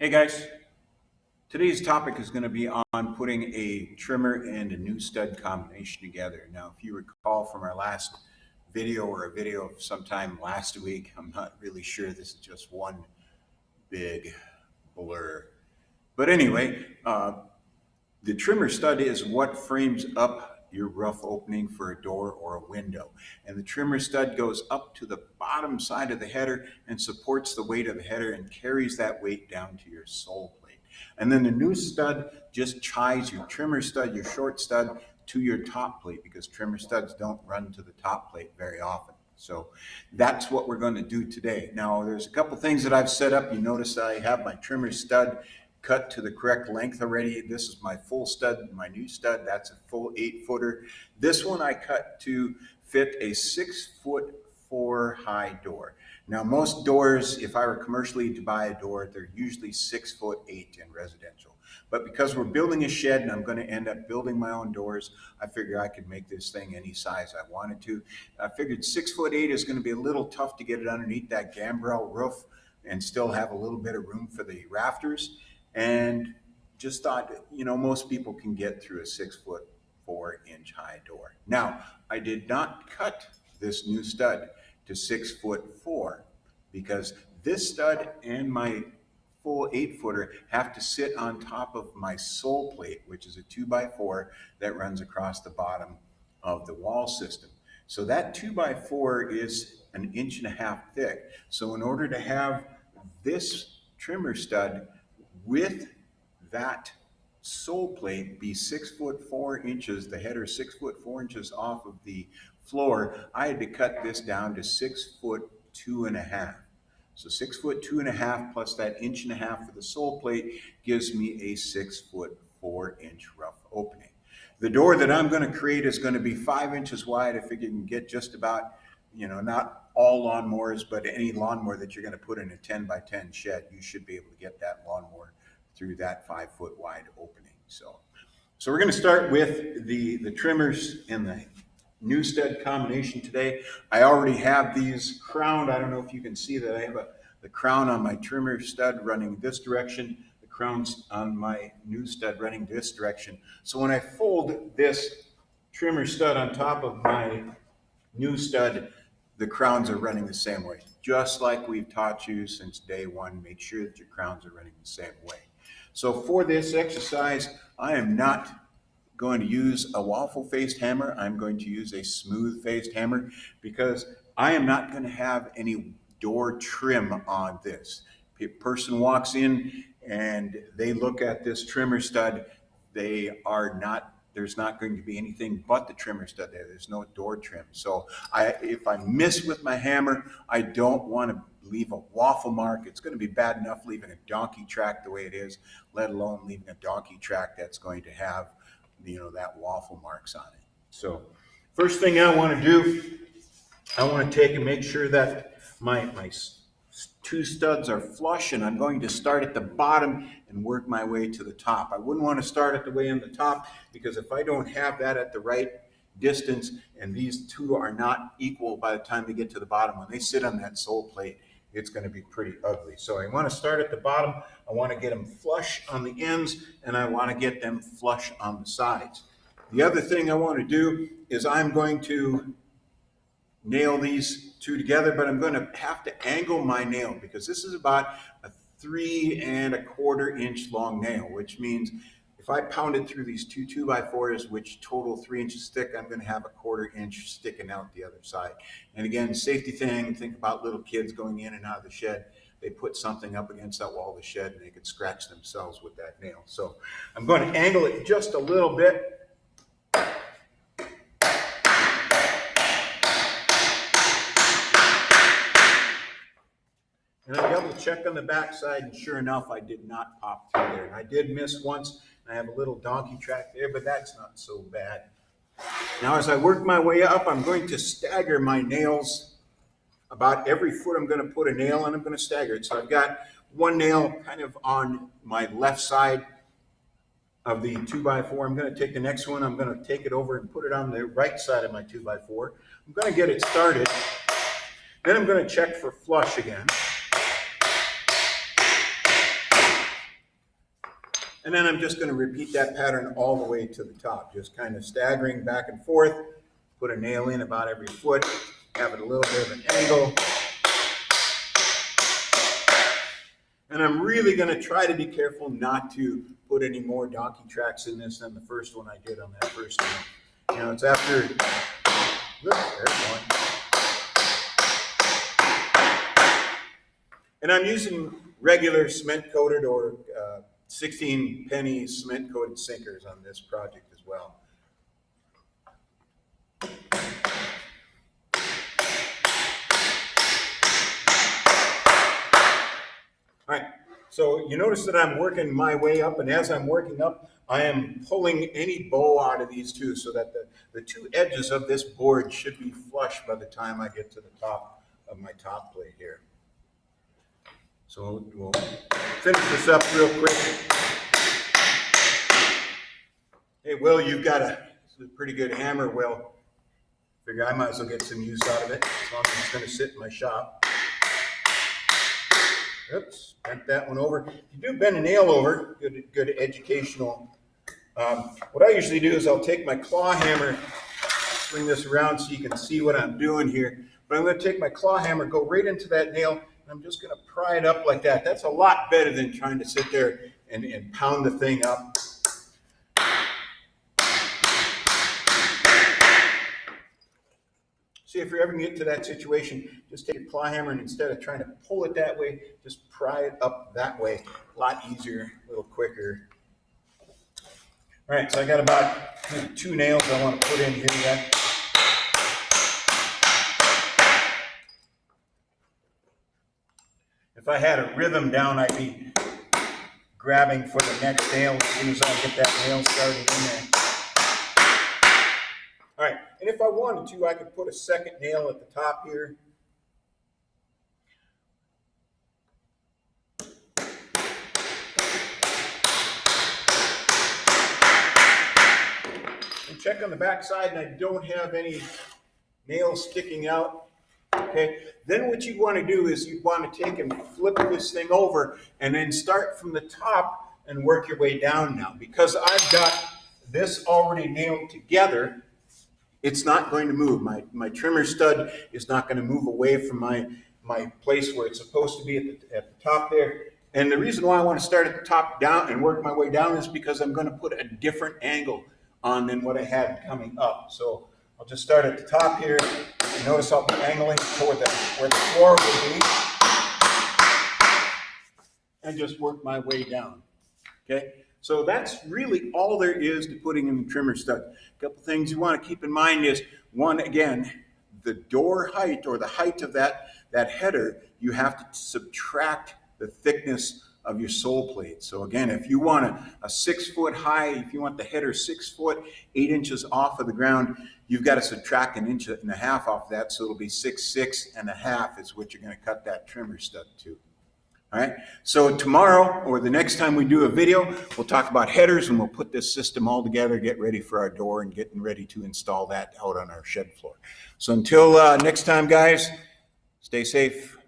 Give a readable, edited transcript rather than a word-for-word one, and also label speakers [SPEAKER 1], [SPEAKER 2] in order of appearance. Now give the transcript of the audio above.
[SPEAKER 1] Hey guys, today's topic is going to be on putting a trimmer and a new stud combination together. Now, if you recall from our last video or a video of sometime last week, I'm not really sure, this is just one big blur. But anyway, the trimmer stud is what frames up your rough opening for a door or a window. And the trimmer stud goes up to the bottom side of the header and supports the weight of the header and carries that weight down to your sole plate. And then the new stud just ties your trimmer stud, your short stud, to your top plate, because trimmer studs don't run to the top plate very often. So that's what we're going to do today. Now, there's a couple things that I've set up. You notice I have my trimmer stud cut to the correct length already. This is my full stud, my new stud. That's a full 8-footer. This one I cut to fit a 6'4" high door. Now, most doors, if I were commercially to buy a door, they're usually 6'8" in residential. But because we're building a shed and I'm going to end up building my own doors, I figured I could make this thing any size I wanted to. I figured 6'8" is going to be a little tough to get it underneath that gambrel roof and still have a little bit of room for the rafters. And just thought, most people can get through a 6'4" high door. Now, I did not cut this new stud to 6'4" because this stud and my full 8-footer have to sit on top of my sole plate, which is a 2x4 that runs across the bottom of the wall system. So that 2x4 is 1.5 inches thick. So in order to have this trimmer stud with that sole plate be 6'4", the header 6'4" off of the floor, I had to cut this down to 6'2½". So 6'2½ plus that 1.5 inches for the sole plate gives me a 6'4" rough opening. The door that I'm going to create is going to be 5 inches wide. I figure you can get just about, not all lawnmowers, but any lawnmower that you're going to put in a 10x10 shed, you should be able to get that lawnmower through that 5-foot wide opening. So we're going to start with the trimmers and the new stud combination today. I already have these crowned. I don't know if you can see that I have the crown on my trimmer stud running this direction, the crowns on my new stud running this direction. So when I fold this trimmer stud on top of my new stud, the crowns are running the same way. Just like we've taught you since day one, make sure that your crowns are running the same way. So for this exercise, I am not going to use a waffle-faced hammer. I'm going to use a smooth-faced hammer because I am not going to have any door trim on this. If a person walks in and they look at this trimmer stud, there's not going to be anything but the trimmer stud there. There's no door trim. So if I miss with my hammer, I don't want to leave a waffle mark. It's going to be bad enough leaving a donkey track the way it is, let alone leaving a donkey track that's going to have that waffle marks on it. So first thing I want to do, I want to take and make sure that my two studs are flush, and I'm going to start at the bottom and work my way to the top. I wouldn't want to start at the way in the top, because if I don't have that at the right distance and these two are not equal by the time they get to the bottom, when they sit on that sole plate, it's going to be pretty ugly. So I want to start at the bottom. I want to get them flush on the ends, and I want to get them flush on the sides. The other thing I want to do is I'm going to nail these two together, but I'm going to have to angle my nail, because this is about a 3¼ inch long nail, which means if I pound it through these two 2x4s, which total 3 inches thick, I'm going to have a 1/4 inch sticking out the other side. And again, safety thing, think about little kids going in and out of the shed. They put something up against that wall of the shed and they could scratch themselves with that nail. So I'm going to angle it just a little bit. And I double check on the back side, and sure enough, I did not pop through there. And I did miss once. I have a little donkey track there, but that's not so bad. Now, as I work my way up, I'm going to stagger my nails. About every foot I'm going to put a nail, and I'm going to stagger it. So I've got one nail kind of on my left side of the 2x4. I'm going to take the next one. I'm going to take it over and put it on the right side of my 2x4. I'm going to get it started. Then I'm going to check for flush again. And then I'm just going to repeat that pattern all the way to the top, just kind of staggering back and forth, put a nail in about every foot, have it a little bit of an angle. And I'm really going to try to be careful not to put any more donkey tracks in this than the first one I did on that first one. You know, it's after, there's one. And I'm using regular cement coated or 16 penny cement coated sinkers on this project as well. All right, so you notice that I'm working my way up, and as I'm working up, I am pulling any bow out of these two so that the two edges of this board should be flush by the time I get to the top of my top plate here. So we'll finish this up real quick. Hey, Will, you've got a pretty good hammer, Will. Figure I might as well get some use out of it, as long as it's going to sit in my shop. Oops, bent that one over. You do bend a nail over, good educational. What I usually do is I'll take my claw hammer, bring this around so you can see what I'm doing here. But I'm going to take my claw hammer, go right into that nail, and I'm just going to pry it up like that. That's a lot better than trying to sit there and pound the thing up. See, if you're ever going to get to that situation, just take your claw hammer and instead of trying to pull it that way, just pry it up that way. A lot easier, a little quicker. All right, so I got about 2 nails I want to put in here yet. If I had a rhythm down, I'd be grabbing for the next nail as soon as I get that nail started in there. All right, and if I wanted to, I could put a second nail at the top here. And check on the back side, and I don't have any nails sticking out. Okay, then what you want to do is you want to take and flip this thing over and then start from the top and work your way down now. Because I've got this already nailed together, it's not going to move. My trimmer stud is not going to move away from my place where it's supposed to be at the top there. And the reason why I want to start at the top down and work my way down is because I'm going to put a different angle on than what I had coming up. So I'll just start at the top here. You notice I'll be angling toward where the floor will be. And just work my way down. Okay? So that's really all there is to putting in the trimmer stud. A couple things you want to keep in mind is, one, again, the door height or the height of that header, you have to subtract the thickness of your sole plate. So again, if you want a 6 foot high, if you want the header 6 foot, 8 inches off of the ground, you've got to subtract 1.5 inches off that. So it'll be 6.5 is what you're going to cut that trimmer stud to. All right, so tomorrow or the next time we do a video, we'll talk about headers and we'll put this system all together, get ready for our door and getting ready to install that out on our shed floor. So until next time, guys, stay safe.